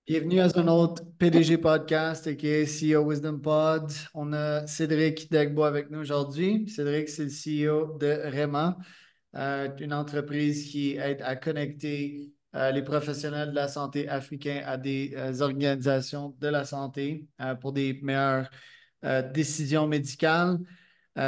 Bienvenue à un autre PDG Podcast, aka CEO Wisdom Pod. On a Cédric Degbo avec nous aujourd'hui. Cédric, c'est le CEO de Rema, une entreprise qui aide à connecter les professionnels de la santé africains à des organisations de la santé pour des meilleures décisions médicales.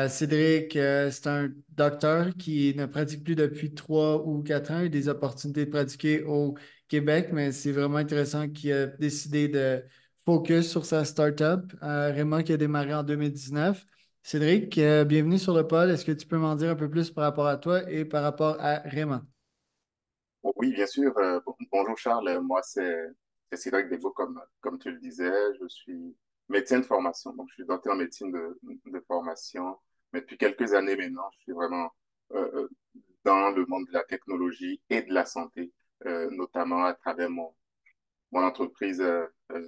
Cédric, c'est un docteur qui ne pratique plus depuis 3 ou 4 ans. Il a eu des opportunités de pratiquer au Québec, mais c'est vraiment intéressant qu'il a décidé de focus sur sa startup, Rema, qui a démarré en 2019. Cédric, bienvenue sur le pod. Est-ce que tu peux m'en dire un peu plus par rapport à toi et par rapport à Rema? Oui, bien sûr. Bonjour Charles, moi c'est Cédric Desvaux comme tu le disais. Je suis médecin de formation, donc je suis docteur en médecine de formation. Mais depuis quelques années maintenant, je suis vraiment euh, dans le monde de la technologie et de la santé, notamment à travers mon entreprise,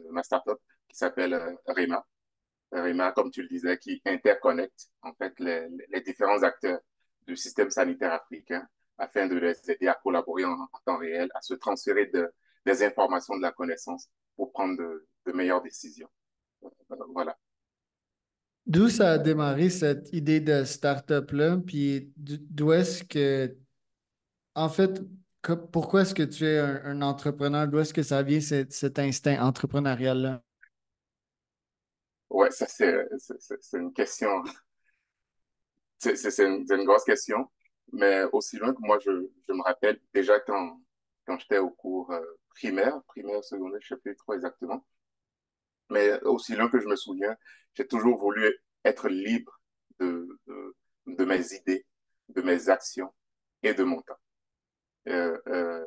ma startup qui s'appelle Rema. Rema, comme tu le disais, qui interconnecte en fait les différents acteurs du système sanitaire africain afin de les aider à collaborer en temps réel, à se transférer des informations, de la connaissance pour prendre de meilleures décisions. Voilà. D'où ça a démarré cette idée de startup-là? Puis d'où est-ce que, en fait, pourquoi est-ce que tu es un entrepreneur? D'où est-ce que ça vient cet instinct entrepreneurial-là? Ouais, ça c'est une question, c'est une grosse question, mais aussi loin que moi je me rappelle déjà quand j'étais au cours primaire, secondaire, je ne sais plus trop exactement. Mais aussi loin que je me souviens, j'ai toujours voulu être libre de mes idées, de mes actions et de mon temps. Euh, euh,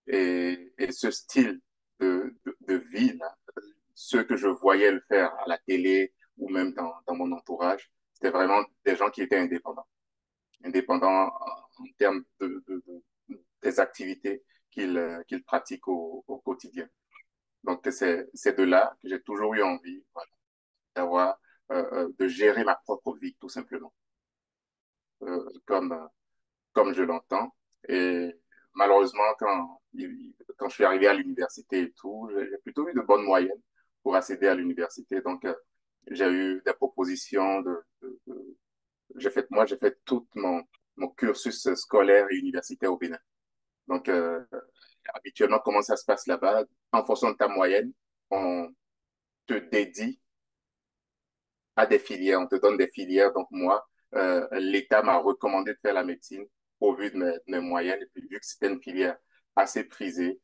et ce style de vie, là, ceux que je voyais le faire à la télé ou même dans mon entourage, c'était vraiment des gens qui étaient indépendants. Indépendants en termes des activités qu'ils pratiquent au quotidien. Donc, c'est de là que j'ai toujours eu envie, voilà, d'avoir, de gérer ma propre vie, tout simplement, comme je l'entends. Et malheureusement, quand je suis arrivé à l'université et tout, j'ai plutôt eu de bonnes moyennes pour accéder à l'université. Donc, j'ai eu des propositions j'ai fait tout mon cursus scolaire et universitaire au Bénin. Donc, habituellement, comment ça se passe là-bas? En fonction de ta moyenne, on te dédie à des filières, on te donne des filières. Donc moi, l'État m'a recommandé de faire la médecine au vu de mes moyennes. Et puis vu que c'était une filière assez prisée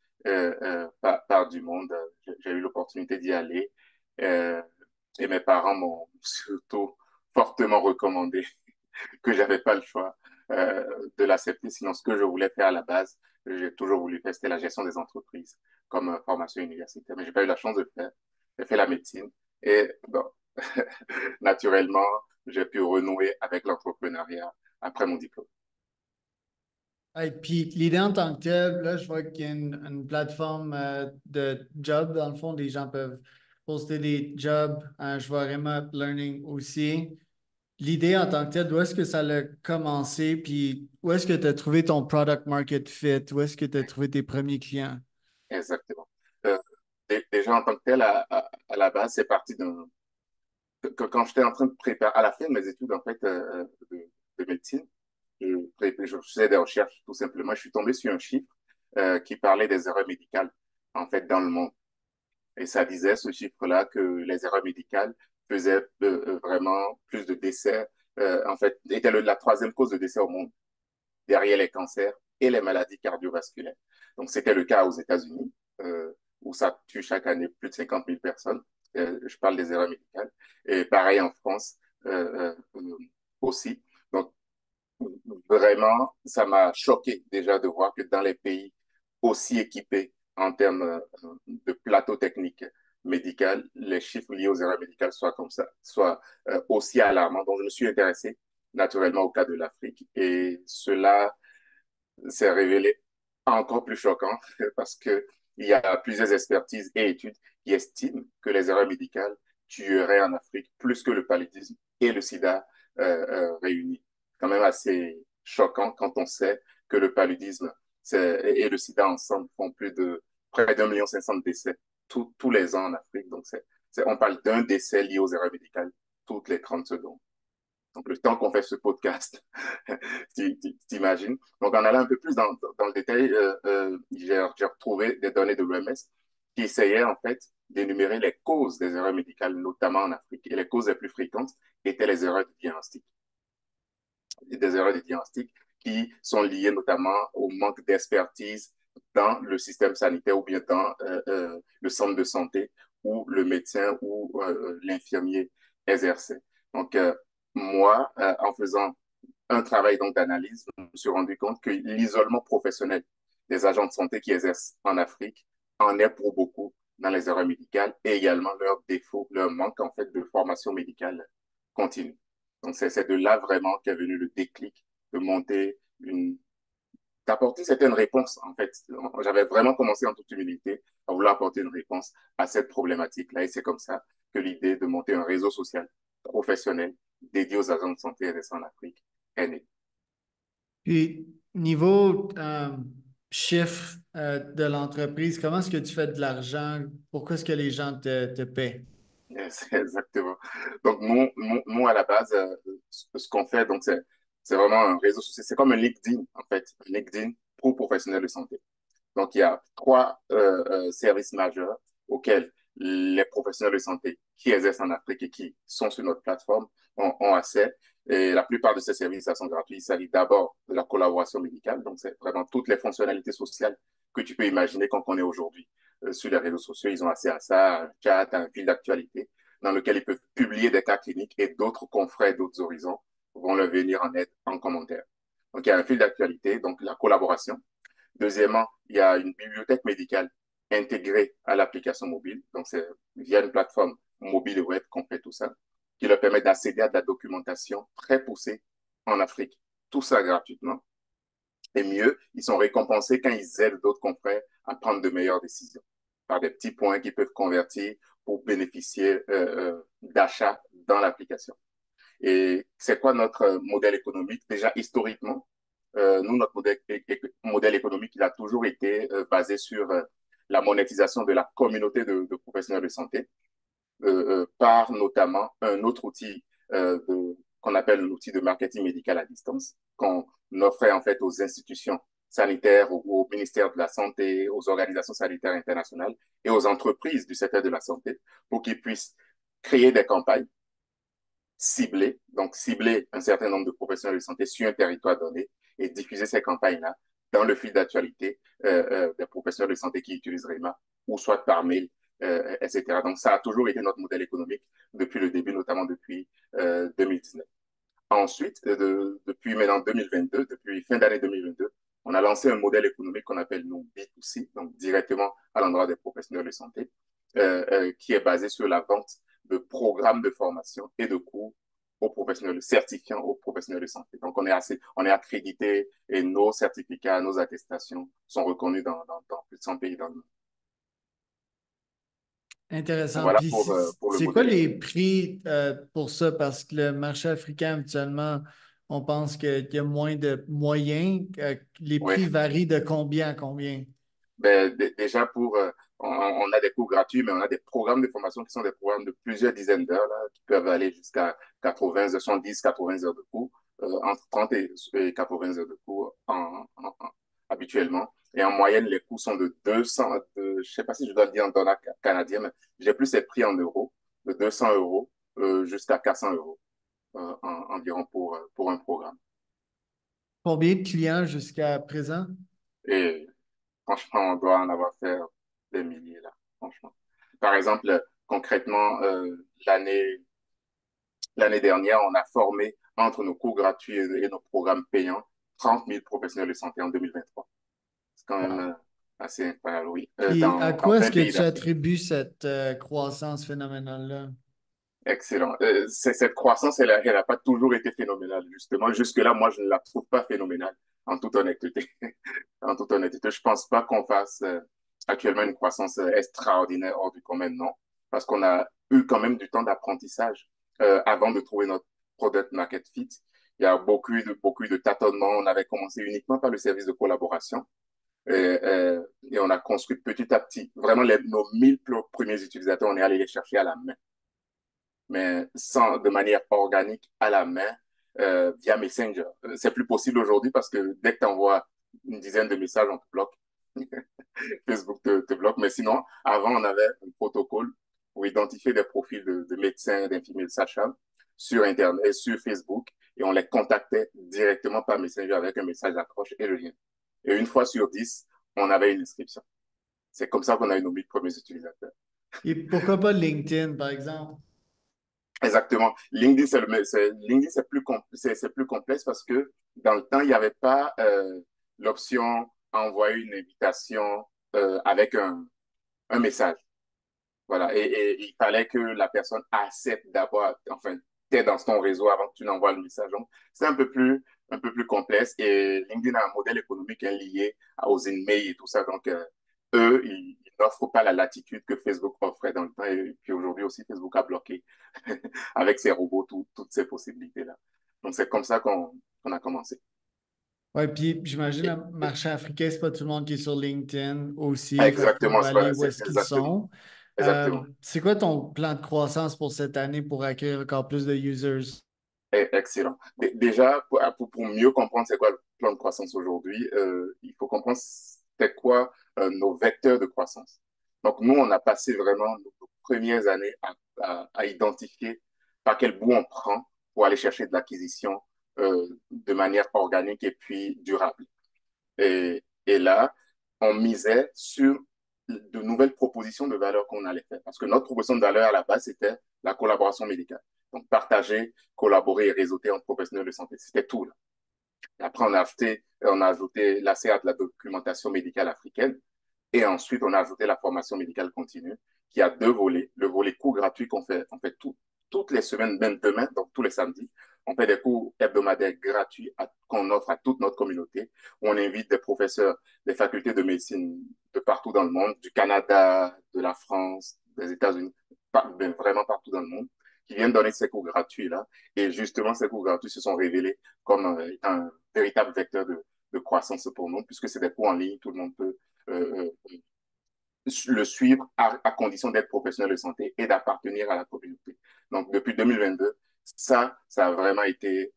par du monde, j'ai eu l'opportunité d'y aller. Euh, et mes parents m'ont surtout fortement recommandé que j'avais pas le choix euh, de l'accepter. Sinon, ce que je voulais faire à la base, j'ai toujours voulu faire, c'était la gestion des entreprises comme formation universitaire. Mais j'ai pas eu la chance de le faire. J'ai fait la médecine. Et bon, naturellement, j'ai pu renouer avec l'entrepreneuriat après mon diplôme. Et puis l'idée en tant que telle, là, je vois qu'il y a une plateforme de job. Dans le fond, les gens peuvent poster des jobs. Je vois Remote Learning aussi. L'idée en tant que telle, d'où est-ce que ça a commencé? Puis où est-ce que tu as trouvé ton product market fit? Où est-ce que tu as trouvé tes premiers clients? Exactement. Euh, déjà en tant que tel, à la base, c'est parti quand j'étais en train de préparer, à la fin de mes études en fait de médecine, je faisais des recherches tout simplement. Je suis tombé sur un chiffre qui parlait des erreurs médicales en fait dans le monde. Et ça disait ce chiffre-là que les erreurs médicales faisaient vraiment plus de décès, en fait, était la troisième cause de décès au monde, derrière les cancers et les maladies cardiovasculaires. Donc, c'était le cas aux États-Unis, où ça tue chaque année plus de 50 000 personnes. Je parle des erreurs médicales. Et pareil en France aussi. Donc, vraiment, ça m'a choqué déjà de voir que dans les pays aussi équipés en termes de plateau technique médical, les chiffres liés aux erreurs médicales soient comme ça, soient aussi alarmants. Donc, je me suis intéressé naturellement au cas de l'Afrique et cela s'est révélé encore plus choquant parce que il y a plusieurs expertises et études qui estiment que les erreurs médicales tueraient en Afrique plus que le paludisme et le sida réunis. Quand même assez choquant quand on sait que le paludisme et le sida ensemble font plus de près d'1,5 million de décès tous les ans en Afrique. Donc, on parle d'un décès lié aux erreurs médicales toutes les 30 secondes. Donc, le temps qu'on fait ce podcast, t'imagines. Donc, en allant un peu plus dans le détail, j'ai retrouvé des données de l'OMS qui essayaient en fait d'énumérer les causes des erreurs médicales, notamment en Afrique. Et les causes les plus fréquentes étaient les erreurs de diagnostic. Des erreurs de diagnostic qui sont liées notamment au manque d'expertise dans le système sanitaire ou bien dans le centre de santé où le médecin ou l'infirmier exerçait. Donc, moi, en faisant un travail donc d'analyse, je me suis rendu compte que l'isolement professionnel des agents de santé qui exercent en Afrique en est pour beaucoup dans les erreurs médicales et également leur défaut, leur manque en fait de formation médicale continue. Donc c'est de là vraiment qu'est venu le déclic de monter d'apporter certaines réponses en fait. J'avais vraiment commencé en toute humilité à vouloir apporter une réponse à cette problématique-là et c'est comme ça que l'idée de monter un réseau social professionnel dédié aux agents de santé RSA en Afrique est née. Puis, niveau chiffre de l'entreprise, comment est-ce que tu fais de l'argent? Pourquoi est-ce que les gens te paient? C'est exactement. Donc, nous, à la base, ce qu'on fait, donc, c'est vraiment un réseau social. C'est comme un LinkedIn, en fait. Un LinkedIn pour professionnels de santé. Donc, il y a trois services majeurs auxquels les professionnels de santé qui exercent en Afrique et qui sont sur notre plateforme ont accès. Et la plupart de ces services sont gratuits. Il s'agit d'abord de la collaboration médicale. Donc, c'est vraiment toutes les fonctionnalités sociales que tu peux imaginer qu'on connaît aujourd'hui sur les réseaux sociaux. Ils ont accès à ça, un chat, un fil d'actualité dans lequel ils peuvent publier des cas cliniques et d'autres confrères d'autres horizons vont leur venir en aide en commentaire. Donc, il y a un fil d'actualité, donc la collaboration. Deuxièmement, il y a une bibliothèque médicale intégrée à l'application mobile. Donc, c'est via une plateforme mobile et web qu'on fait tout ça, qui leur permet d'accéder à de la documentation très poussée en Afrique. Tout ça gratuitement. Et mieux, ils sont récompensés quand ils aident d'autres confrères à prendre de meilleures décisions par des petits points qu'ils peuvent convertir pour bénéficier d'achats dans l'application. Et c'est quoi notre modèle économique? Déjà, historiquement, nous, notre modèle économique, il a toujours été basé sur la monétisation de la communauté de professionnels de santé par notamment un autre outil qu'on appelle un outil de marketing médical à distance, qu'on offrait en fait aux institutions sanitaires, au ministère de la Santé, aux organisations sanitaires internationales et aux entreprises du secteur de la santé pour qu'ils puissent créer des campagnes ciblées, donc cibler un certain nombre de professionnels de santé sur un territoire donné et diffuser ces campagnes-là dans le fil d'actualité des professionnels de santé qui utilisent REMA ou soit par mail, etc. Donc, ça a toujours été notre modèle économique depuis le début, notamment depuis 2019. Ensuite, depuis maintenant 2022, depuis fin d'année 2022, on a lancé un modèle économique qu'on appelle nous B2C, donc directement à l'endroit des professionnels de santé, qui est basé sur la vente de programmes de formation et de cours aux professionnels, certifiants aux professionnels de santé. Donc, on est accrédité et nos certificats, nos attestations sont reconnus dans plus de 100 pays dans le monde. Intéressant. Voilà Puis, pour le c'est quoi modèle les économique. prix pour ça? Parce que le marché africain, actuellement, on pense qu'il y a moins de moyens. Les Oui. prix varient de combien à combien? Ben, déjà, on a des cours gratuits, mais on a des programmes de formation qui sont des programmes de plusieurs dizaines d'heures, là, qui peuvent aller jusqu'à 80, 70, 80 heures de cours, entre 30 et 80 heures de cours habituellement. Et en moyenne, les coûts sont de 200, je sais pas si je dois le dire en dollars canadiens, mais j'ai plus ces prix en euros, de 200 euros jusqu'à 400 euros environ pour un programme. Combien de clients jusqu'à présent? Et franchement, on doit en avoir fait des milliers là, franchement. Par exemple, concrètement, l'année dernière, on a formé entre nos cours gratuits et nos programmes payants 30 000 professionnels de santé en 2023. C'est quand même Wow. assez incroyable, oui, Puis, à dans quoi est-ce 20 que pays tu d'Afrique. attribues cette croissance phénoménale-là? Excellent. Cette croissance, elle a pas toujours été phénoménale, justement. Jusque-là, moi, je ne la trouve pas phénoménale, en toute honnêteté. En toute honnêteté, je pense pas qu'on fasse actuellement une croissance extraordinaire hors du commun, non. Parce qu'on a eu quand même du temps d'apprentissage avant de trouver notre product market fit. Il y a beaucoup de tâtonnements. On avait commencé uniquement par le service de collaboration. Et on a construit petit à petit. Vraiment, nos 1000 premiers utilisateurs, on est allé les chercher à la main, mais sans, de manière organique, à la main, via Messenger. C'est plus possible aujourd'hui parce que dès que tu envoies une dizaine de messages, on te bloque. Facebook te bloque. Mais sinon, avant, on avait un protocole pour identifier des profils de médecins, d'infirmiers, de sages-femmes sur Internet et sur Facebook. Et on les contactait directement par Messenger avec un message d'accroche et le lien. Et une fois sur 10, on avait une inscription. C'est comme ça qu'on a eu nos 1000 premiers utilisateurs. Et pourquoi pas LinkedIn, par exemple? Exactement. LinkedIn, LinkedIn, c'est plus complexe parce que dans le temps, il n'y avait pas l'option envoyer une invitation avec un message. Voilà. Et il fallait que la personne accepte d'abord, enfin, t'es dans ton réseau avant que tu n'envoies le message. Donc, c'est un peu plus complexe. Et LinkedIn a un modèle économique lié aux emails et tout ça. Donc, eux, ils n'offrent pas la latitude que Facebook offrait dans le temps. Et puis aujourd'hui aussi, Facebook a bloqué avec ses robots toutes ces possibilités-là. Donc, c'est comme ça qu'on a commencé. Ouais, puis j'imagine le marché africain, c'est pas tout le monde qui est sur LinkedIn aussi. Fait qu'il faut Exactement, aller où est-ce qu'ils exactement. sont. Exactement. C'est quoi ton plan de croissance pour cette année pour acquérir encore plus de users? Excellent. Déjà, pour mieux comprendre c'est quoi le plan de croissance aujourd'hui, il faut comprendre c'est quoi nos vecteurs de croissance. Donc, nous, on a passé vraiment nos premières années à identifier par quel bout on prend pour aller chercher de l'acquisition de manière organique et puis durable. Et là, on misait sur de nouvelles propositions de valeur qu'on allait faire. Parce que notre proposition de valeur à la base, c'était la collaboration médicale. Donc, partager, collaborer et réseauter entre professionnels de santé. C'était tout. Là. Et après, on a ajouté l'ACA de la documentation médicale africaine. Et ensuite, on a ajouté la formation médicale continue, qui a deux volets. Le volet cours gratuit on fait toutes les semaines, même demain, donc tous les samedis. On fait des cours hebdomadaires gratuits qu'on offre à toute notre communauté. Où on invite des professeurs des facultés de médecine de partout dans le monde, du Canada, de la France, des États-Unis, vraiment partout dans le monde, qui viennent donner ces cours gratuits-là. Et justement, ces cours gratuits se sont révélés comme un véritable vecteur de croissance pour nous, puisque c'est des cours en ligne, tout le monde peut euh, le suivre à condition d'être professionnel de santé et d'appartenir à la communauté. Donc, depuis 2022, ça a vraiment été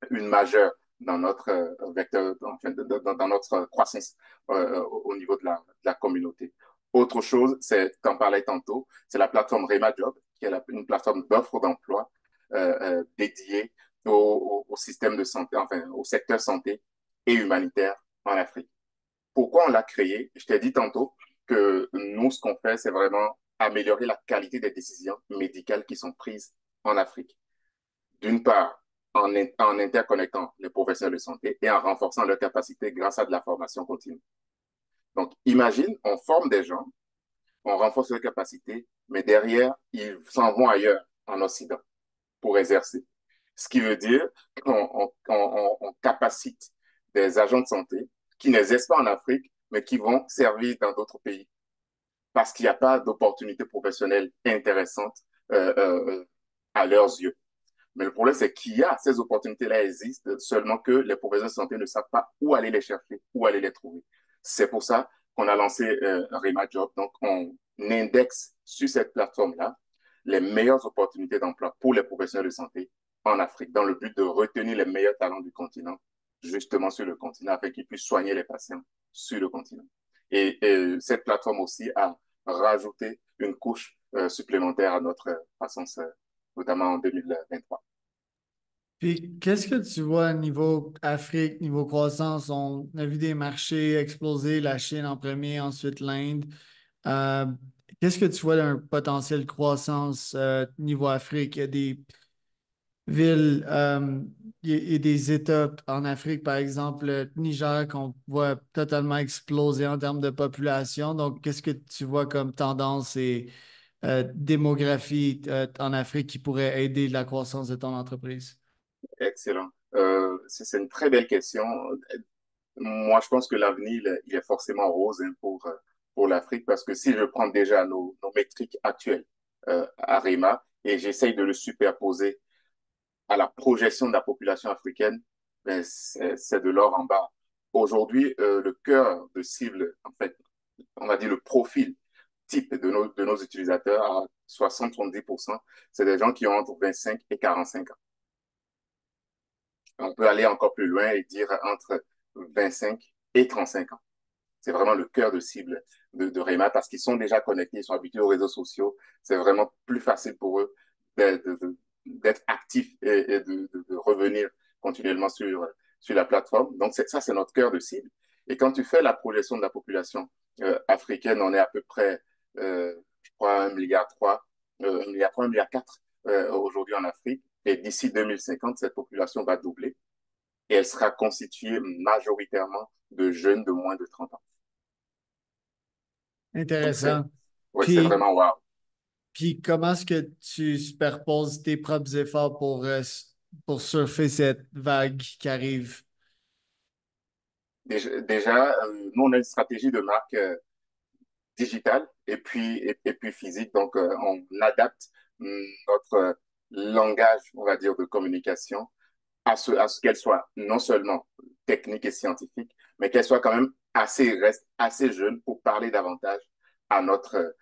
une majeure dans notre vecteur, enfin, dans notre croissance au niveau de la communauté. Autre chose, c'est, tu en parlais tantôt, c'est la plateforme Rema Job, qui est une plateforme d'offres d'emploi dédiée au système de santé, enfin, au secteur santé et humanitaire en Afrique. Pourquoi on l'a créé? Je t'ai dit tantôt que nous, ce qu'on fait, c'est vraiment améliorer la qualité des décisions médicales qui sont prises en Afrique. D'une part, en interconnectant les professionnels de santé et en renforçant leur capacité grâce à de la formation continue. Donc, imagine, on forme des gens, on renforce leurs capacités, mais derrière, ils s'en vont ailleurs, en Occident, pour exercer. Ce qui veut dire qu'on capacite des agents de santé qui n'exercent pas en Afrique, mais qui vont servir dans d'autres pays parce qu'il n'y a pas d'opportunités professionnelles intéressantes à leurs yeux. Mais le problème, c'est qu'il y a ces opportunités-là existent, seulement que les professionnels de santé ne savent pas où aller les chercher, où aller les trouver. C'est pour ça qu'on a lancé Rema Job. Donc, on indexe sur cette plateforme-là les meilleures opportunités d'emploi pour les professionnels de santé en Afrique, dans le but de retenir les meilleurs talents du continent, justement sur le continent, afin qu'ils puissent soigner les patients sur le continent. Et cette plateforme aussi a rajouté une couche supplémentaire à notre croissance, notamment en 2023. Puis, qu'est-ce que tu vois niveau Afrique, niveau croissance? On a vu des marchés exploser, la Chine en premier, ensuite l'Inde. Euh, Qu'est-ce que tu vois d'un potentiel croissance niveau Afrique? Il y a des villes, il y a des États en Afrique, par exemple, le Niger, qu'on voit totalement exploser en termes de population. Donc, qu'est-ce que tu vois comme tendance et démographie en Afrique qui pourrait aider la croissance de ton entreprise? Excellent. C'est une très belle question. Moi, je pense que l'avenir, il est forcément rose hein, pour l'Afrique parce que si je prends déjà nos métriques actuelles à REMA et j'essaye de le superposer à la projection de la population africaine, ben, c'est de l'or en bas. Aujourd'hui, le cœur de cible, en fait, on va dire le profil type de nos utilisateurs à 60-70%, c'est des gens qui ont entre 25 et 45 ans. On peut aller encore plus loin et dire entre 25 et 35 ans. C'est vraiment le cœur de cible de Rema parce qu'ils sont déjà connectés, ils sont habitués aux réseaux sociaux. C'est vraiment plus facile pour eux d'être actifs et de revenir continuellement sur la plateforme. Donc, ça, c'est notre cœur de cible. Et quand tu fais la projection de la population africaine, on est à peu près, je crois, 1,3 milliard, 1,3 milliard, 1,4 milliard aujourd'hui en Afrique. Et d'ici 2050, cette population va doubler et elle sera constituée majoritairement de jeunes de moins de 30 ans. Donc, Intéressant. ouais, c'est Puis, vraiment wow. puis comment est-ce que tu superposes tes propres efforts pour surfer cette vague qui arrive? Déjà, nous, on a une stratégie de marque digitale et puis physique. Donc, on adapte notre langage, on va dire, de communication à ce qu'elle soit non seulement technique et scientifique, mais qu'elle soit quand même reste assez jeune pour parler davantage à notre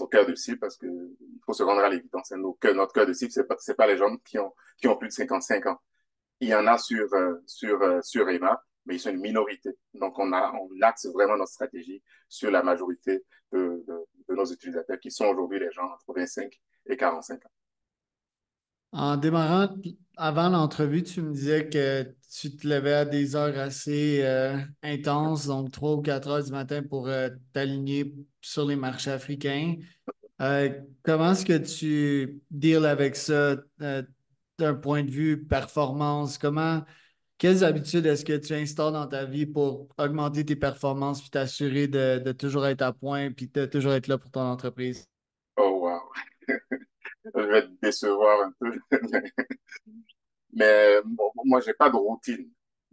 cœur de cible, parce qu'il faut se rendre à l'évidence. Notre cœur de cible, c'est pas les gens qui ont plus de 55 ans. Il y en a sur Emma, mais ils sont une minorité. Donc, on axe vraiment notre stratégie sur la majorité de nos utilisateurs, qui sont aujourd'hui les gens entre 25 et 45 ans. En démarrant, avant l'entrevue, tu me disais que tu te levais à des heures assez intenses, donc 3 ou 4 heures du matin pour t'aligner sur les marchés africains. Comment est-ce que tu deals avec ça d'un point de vue performance? Quelles habitudes est-ce que tu installes dans ta vie pour augmenter tes performances puis t'assurer de toujours être à point puis de toujours être là pour ton entreprise? Oh, wow. Je vais te décevoir un peu. Mais bon, moi, j'ai pas de routine.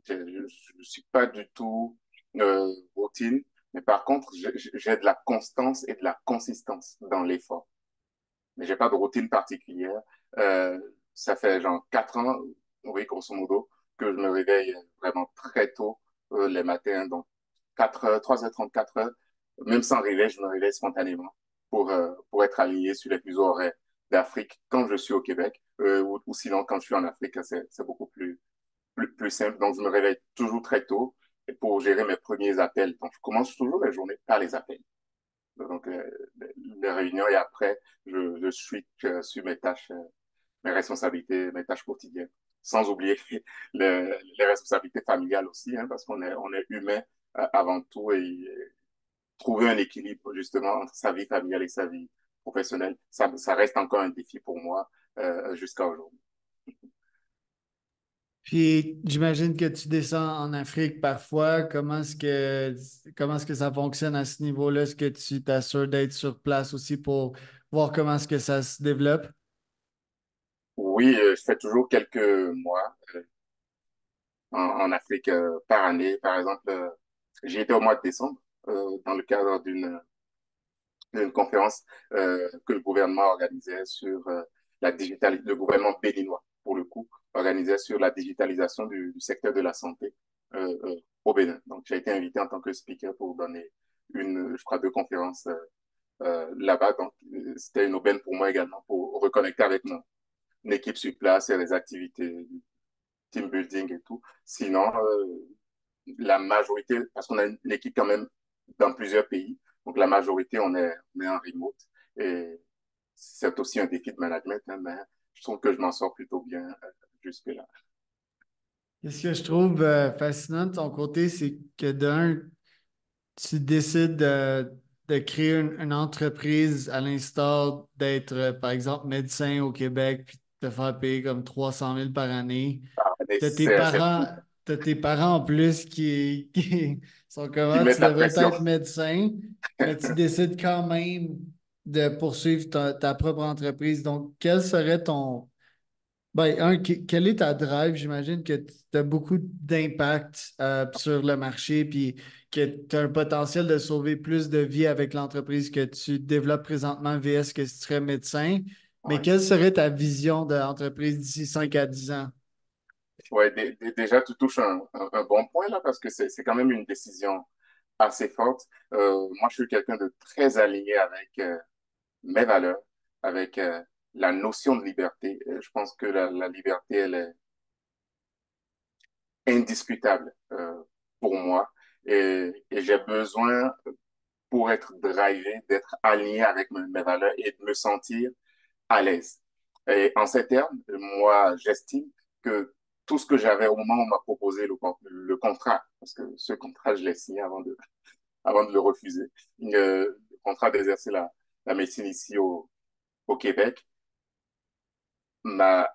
Je suis pas du tout routine. Mais par contre, j'ai de la constance et de la consistance dans l'effort. Mais j'ai pas de routine particulière. Euh, Ça fait genre 4 ans, oui, grosso modo, que je me réveille vraiment très tôt les matins. Donc, 4 heures, 3h30, 4 heures. Même sans réveil, je me réveille spontanément pour être aligné sur les fuseaux horaires d'Afrique quand je suis au Québec ou sinon quand je suis en Afrique, c'est beaucoup plus simple. Donc, je me réveille toujours très tôt et pour gérer mes premiers appels. Donc, je commence toujours mes journées par les appels. Donc, les réunions et après, je suis sur mes tâches, mes responsabilités, mes tâches quotidiennes. Sans oublier les responsabilités familiales aussi, hein, parce on est humain avant tout et trouver un équilibre justement entre sa vie familiale et sa vie professionnelle, ça reste encore un défi pour moi jusqu'à aujourd'hui. Puis j'imagine que tu descends en Afrique parfois. Comment est-ce que ça fonctionne à ce niveau-là? Est-ce que tu t'assures d'être sur place aussi pour voir comment est-ce que ça se développe? Oui, je fais toujours quelques mois en Afrique par année. Par exemple, j'y étais au mois de décembre dans le cadre d'une conférence que le gouvernement organisait sur le gouvernement béninois, pour le coup, organisait sur la digitalisation du secteur de la santé au Bénin. Donc, j'ai été invité en tant que speaker pour donner je crois, 2 conférences là-bas. Donc, c'était une aubaine pour moi également pour reconnecter avec mon équipe sur place et les activités, team building et tout. Sinon, la majorité, parce qu'on a une équipe quand même dans plusieurs pays, donc la majorité, on est en remote. Et c'est aussi un défi de management, hein, mais je trouve que je m'en sors plutôt bien jusque-là. Ce que je trouve fascinant de ton côté, c'est que d'un, tu décides de créer une entreprise à l'instar d'être, par exemple, médecin au Québec, puis de te faire payer comme 300 000 par année. Mais T'as tes parents, t'as tes parents en plus qui sont comme qui ah, tu mettent la devrais pression. être médecin, mais tu décides quand même de poursuivre ta propre entreprise. Donc, quel serait ton, ben, quelle est ta drive? J'imagine que tu as beaucoup d'impact sur le marché, puis que tu as un potentiel de sauver plus de vies avec l'entreprise que tu développes présentement VS que si tu serais médecin. Mais Ouais. quelle serait ta vision de l'entreprise d'ici 5 à 10 ans? Ouais, déjà, tu touches un bon point là parce que c'est quand même une décision assez forte. Moi, je suis quelqu'un de très aligné avec mes valeurs, avec la notion de liberté. Je pense que la liberté, elle est indiscutable pour moi et j'ai besoin, pour être drivé, d'être aligné avec mes valeurs et de me sentir à l'aise. Et en ces termes, moi, j'estime que tout ce que j'avais au moment où on m'a proposé le contrat, parce que ce contrat, je l'ai signé avant de le refuser, le contrat d'exercer la médecine ici au Québec, ma,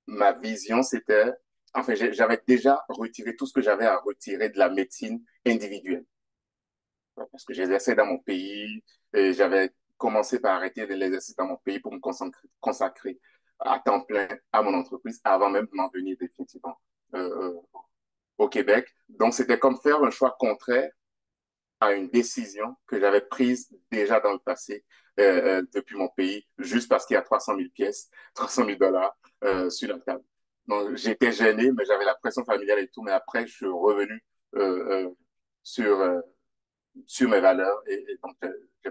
ma vision, c'était, enfin, j'avais déjà retiré tout ce que j'avais à retirer de la médecine individuelle. Parce que j'exerçais dans mon pays et j'avais commencé par arrêter de l'exercice dans mon pays pour me consacrer à temps plein à mon entreprise avant même de m'en venir définitivement euh, au Québec. Donc, c'était comme faire un choix contraire à une décision que j'avais prise déjà dans le passé depuis mon pays, juste parce qu'il y a 300 000 pièces, 300 000 dollars sur la table. Donc, j'étais gêné, mais j'avais la pression familiale et tout. Mais après, je suis revenu sur, sur mes valeurs. Et donc,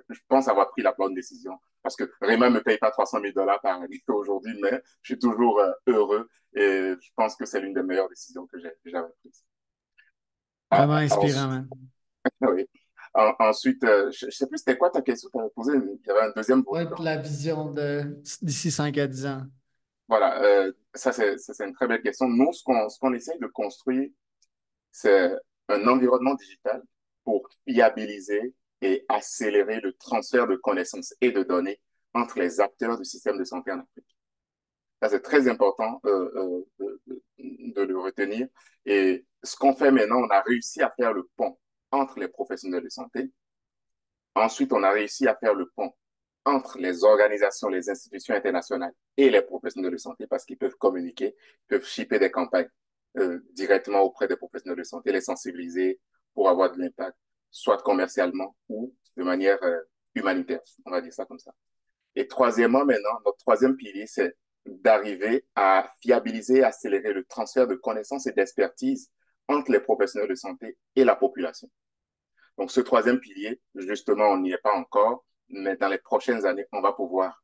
je pense avoir pris la bonne décision. Parce que Raymond ne me paye pas 300 000 dollars par année aujourd'hui, mais je suis toujours heureux. Et je pense que c'est l'une des meilleures décisions que j'avais prises. Vraiment Ah, inspirant, man. oui. Ensuite, je ne sais plus c'était quoi ta question. Tu avais posé, il y avait un deuxième volet Ouais, dans. la vision de d'ici 5 à 10 ans. Voilà, ça, c'est une très belle question. Nous, ce qu'on essaye de construire, c'est un environnement digital pour fiabiliser et accélérer le transfert de connaissances et de données entre les acteurs du système de santé en Afrique. Ça, c'est très important de le retenir. Et ce qu'on fait maintenant, on a réussi à faire le pont entre les professionnels de santé. Ensuite, on a réussi à faire le pont entre les organisations, les institutions internationales et les professionnels de santé parce qu'ils peuvent communiquer, peuvent shipper des campagnes directement auprès des professionnels de santé, les sensibiliser pour avoir de l'impact, soit commercialement ou de manière humanitaire. On va dire ça comme ça. Et troisièmement, maintenant, notre troisième pilier, c'est d'arriver à fiabiliser, accélérer le transfert de connaissances et d'expertise entre les professionnels de santé et la population. Donc, ce troisième pilier, justement, on n'y est pas encore, mais dans les prochaines années, on va pouvoir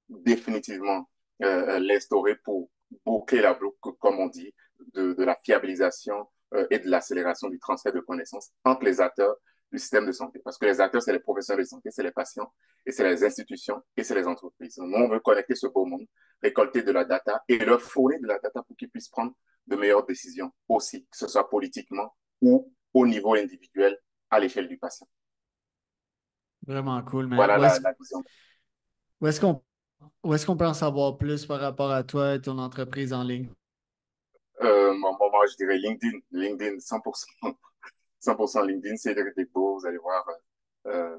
définitivement l'instaurer pour boucler la boucle, comme on dit, de la fiabilisation et de l'accélération du transfert de connaissances entre les acteurs du système de santé. Parce que les acteurs, c'est les professionnels de santé, c'est les patients, et c'est les institutions, et c'est les entreprises. Nous, on veut connecter ce beau monde, récolter de la data et leur fournir de la data pour qu'ils puissent prendre de meilleures décisions aussi, que ce soit politiquement ou au niveau individuel à l'échelle du patient. Vraiment cool, man. Voilà la vision. Où est-ce qu'on où est-ce qu'on peut en savoir plus par rapport à toi et ton entreprise en ligne? Moi, je dirais LinkedIn. LinkedIn, 100%. 100% LinkedIn, c'est des beaux, vous allez voir. Euh,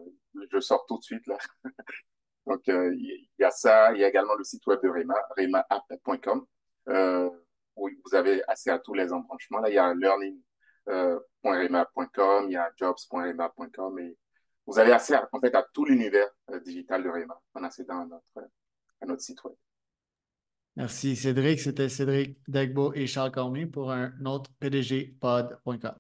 je sors tout de suite là. Donc, il y a ça. Il y a également le site web de Rema, remaapp.com, où vous avez accès à tous les embranchements. Là, il y a learning.remaapp.com, il y a jobs.remaapp.com et vous avez accès en fait à tout l'univers digital de Rema en accédant à notre site web. Merci, Cédric. C'était Cédric Degbo et Charles Cormier pour un autre PDG pod.com.